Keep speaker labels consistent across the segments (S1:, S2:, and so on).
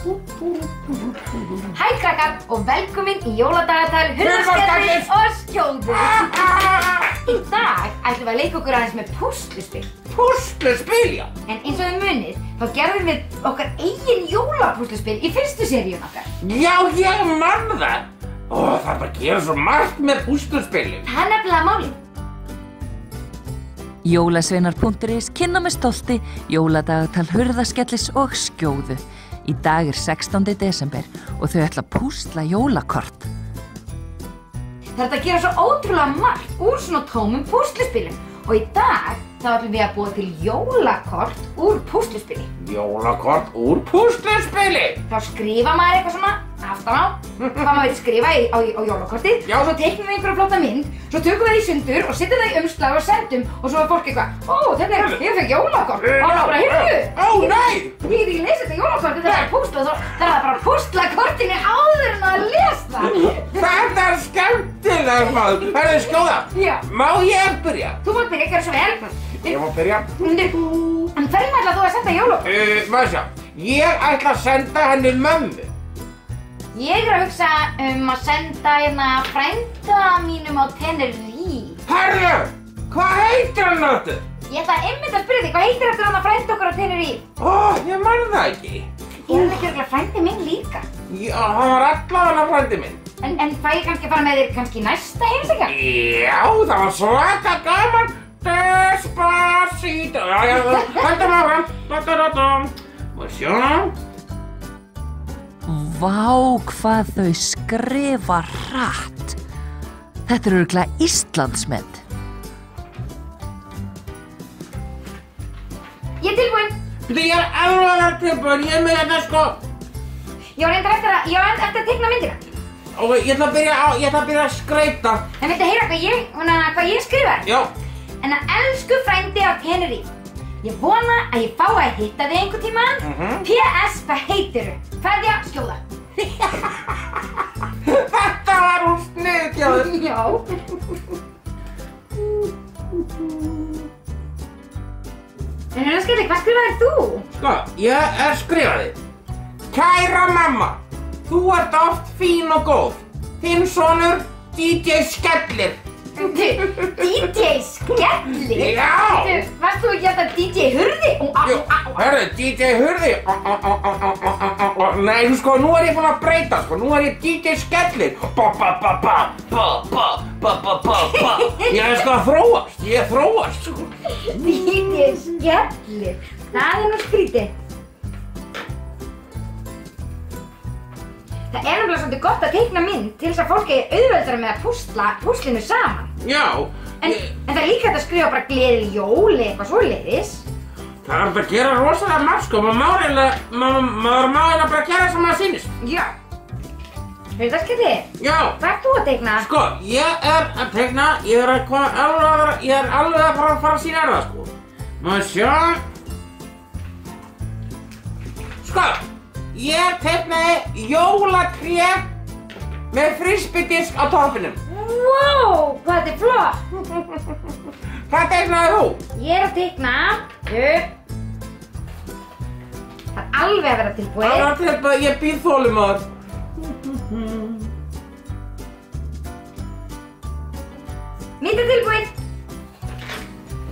S1: Hæ krakkar og velkomin í jóladagatal Hurðaskellis og skjóðu. Í dag ætlum við að leika okkur aðeins með púsluspil.
S2: Púsluspil, já.
S1: En eins og þið munið, þá gerðum við okkar eigin jólapúsluspil í fyrstu seríun okkar.
S2: Já, ég man það. Það er bara að gera svo margt með púsluspilum.
S1: Það er nefnilega málið.
S3: Jólasveinar.is kynna með stolti jóladagatal Hurðaskellis og skjóðu. Í dag er 16. desember og þau ætla að púsla jólakort.
S1: Það er að gera svo ótrúlega margt úr svona tómum púsluspilum og í dag þá ætlum við að búa til jólakort úr púsluspili.
S2: Jólakort úr púsluspili?
S1: Þá skrifa maður eitthvað svona aftan á hvað maður vil skrifa á jólakortið.
S2: Já.
S1: Og svo teiknum við einhverja flotta mynd, svo tökum við það í sundur og setjum það í umslag og sendum og svo er fólk eitthvað, ég fekk jólakort. Og þá bara, heyrðu,
S2: nei!
S1: Ég get ekki lesið þetta jólakortið, það er að púsla og það er bara að púsla kortinu áður en að lesa það.
S2: Þetta er skemmtilega, maður. Hörðu, skjóða.
S1: Já.
S2: Má ég byrja?
S1: Þú mátt byrja, gjörðu svo vel.
S2: Ég má byrja.
S1: En hverjum ætlar þú að senda jólakort?
S2: Maður sjá, ég ætla að senda henni mömmu.
S1: Ég er að hugsa að senda frænda mínum á Tenerife.
S2: Herðu, hvað heitir hann áttur?
S1: Ég ætla einmitt að spyrja þig, hvað heitir eftir hann að frænda okkur á Tenerife?
S2: Ég man það ekki.
S1: Er hann ekki örugglega frændi minn líka?
S2: Já, hann var allavega frændi minn.
S1: En fæ ég kannski að fara með þér kannski í næsta heimsækja?
S2: Já, það var svaka gaman. Despacito. Já, höldum áfram. Má sjá.
S3: Vá, hvað þau skrifa hratt. Þetta er örugglega Íslandsmet.
S1: Ég er tilbúin.
S2: Ég er alveg tilbúin, ég er með þetta sko.
S1: Ég var eftir að teikna myndina.
S2: Og ég ætla að byrja að skreyta.
S1: En viltu heyra hvað ég skrifar?
S2: Já.
S1: En að elsku frændi á Tenerife. Ég vona að ég fái að hitta þig einhvern tímann. PS, hvað heitirðu? Kveðja, skjóða.
S2: Þetta var úr sniðgjáður.
S1: Já. En Hurðaskelli, hvað skrifaðir þú?
S2: Sko, ég skrifaði. Kæra mamma, þú ert oft fín og góð. Þinn sonur DJ Skellir.
S1: DJ Skellir?
S2: Já.
S1: Varst þú ekki alltaf DJ Hurði?
S2: Hörðu, DJ Hurði. Nei, sko, nú er ég búinn að breyta, sko. Nú er ég DJ Skellir. Ég er sko að þróast. Ég þróast, sko.
S1: DJ Skellir. Það er nú skrítið. Það er náttúrulega svolítið gott að teikna mynd til þess að fólki er auðveldara með að púsla púslinu saman.
S2: Já.
S1: En það er líka hægt að skrifa bara gleðileg jól eða eitthvað svoleiðis.
S2: Það er hægt að gera rosalega margt, sko. Maður má eiginlega bara gera sem maður sýnist.
S1: Já. Hurðaskelli,
S2: Já.
S1: hvað ert þú að teikna?
S2: Sko, ég er að teikna, ég er alveg að fara að sýna það, sko. Maður sjá. Sko, ég teiknaði jólatré með frisbeedisk á toppinum.
S1: Wow, hvað þetta er flott.
S2: Hvað teiknaði þú?
S1: Ég er að teikna Það er alveg að vera tilbúið.
S2: Það var tilbúið, ég býð þolinmóður.
S1: Mitt er tilbúið.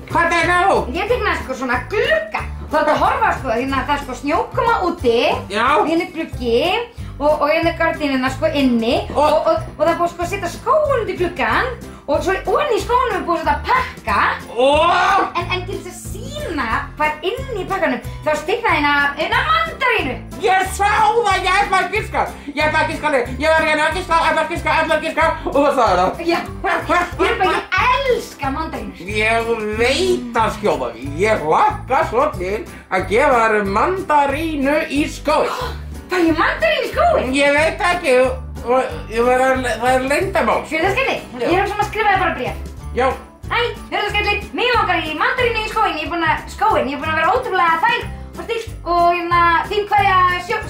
S2: Hvað teiknaði þú?
S1: Ég teiknaði sko svona glugga. Þú ætti að horfa sko, hérna það er sko snjókoma úti.
S2: Já.
S1: Hérna er gluggi og hérna er gardínuna sko inni og það er búið sko að setja skóinn út í gluggan og svo ofan í skónum er búið að setja pakka. En til þess að sýna hvað er inni í pakkanum þá teiknaði hérna mandarínu.
S2: Ég sá það, ég ætla að giska. Ég ætla að giska og það sagði það.
S1: Já, ég elska mandarínur.
S2: Ég veit að skjóða því. Ég hlakka svo til að gefa þér mandarínu í skóinn.
S1: Það er mandarín í skóinn?
S2: Ég veit ekki, það er leyndarmál.
S1: Hurðaskelli, ég er að skrifa þér bara bréf.
S2: Já.
S1: Hæ, Hurðaskelli, mig langar í mandarínu í skóinn. Ég er búin að vera ótrúlega þæg og stillt og þín kveðja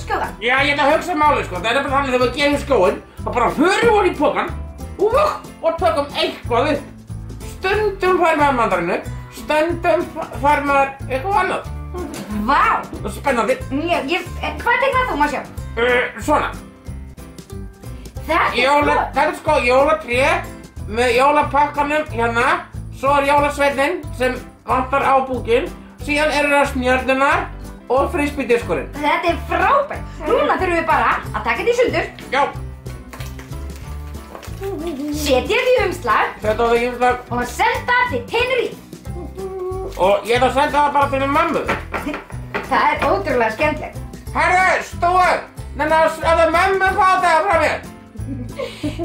S1: skjóða. Já,
S2: ég ætla að hugsa málið, sko. Það er bara þannig þegar við gefum skóinn, þá bara förum við í pokann og tökum eitthvað upp. Stundum fær maður mandarínu, stundum fær maður eitthvað annað.
S1: Vá!
S2: Spennandi.
S1: Hvað teiknaði þú, maður sjá?
S2: Svona.
S1: Þetta
S2: er sko jólatré með jólapakkanum hérna. Svo jólasveinninn sem vantar á búkinn. Síðan eru það snjörnunar og frisbee-diskurinn.
S1: Þetta frábært. Núna þurfum við bara að taka þetta í sundur.
S2: Já.
S1: Setja þetta í umslag.
S2: Setja þetta í umslag.
S1: Og senda til Tenerife.
S2: Og ég ætla að senda það bara til mömmu.
S1: Það ótrúlega skemmtilegt.
S2: Herðu, Stúfur! Nenna að senda mömmu fá þetta frá mér.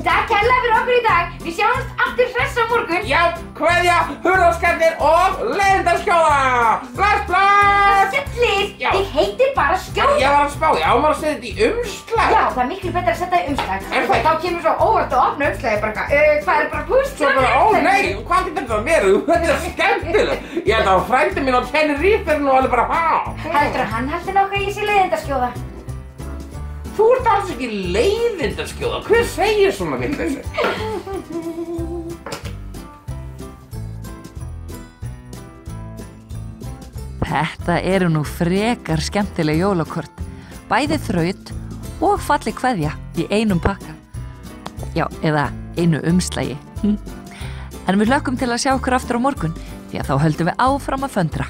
S1: Takk kærlega fyrir okkur í dag. Við sjáumst aftur hress á morgun.
S2: Já, kveðja, hurðaskellir og leiðindaskjóða. Bless, bless!
S1: Sællir, þið heitir bara skjóða.
S2: Ég var að spá, já, maður að setja þetta í umslag.
S1: Já, það er miklu betra að setja það í umslag.
S2: Er það?
S1: Þá kemur svo óvart að opna umslagið bara hvað er bara púst?
S2: Svo bara, ó nei, hvað getur þetta verið? Þetta er skemmtilegt. Ég held að frændi mín á Tenerife nú alveg bara,
S1: Heldurðu að hann haldi nokkuð í sig leiðindaskjóða?
S2: Þú ert alls ekki leiðindaskjóða. Hver segir svona vitleysu?
S3: Þetta eru nú frekar skemmtileg jólakort. Bæði þraut og falleg kveðja í einum pakka. Já, eða einu umslagi. En við hlökkum til að sjá okkur aftur á morgun því að þá höldum við áfram að föndra.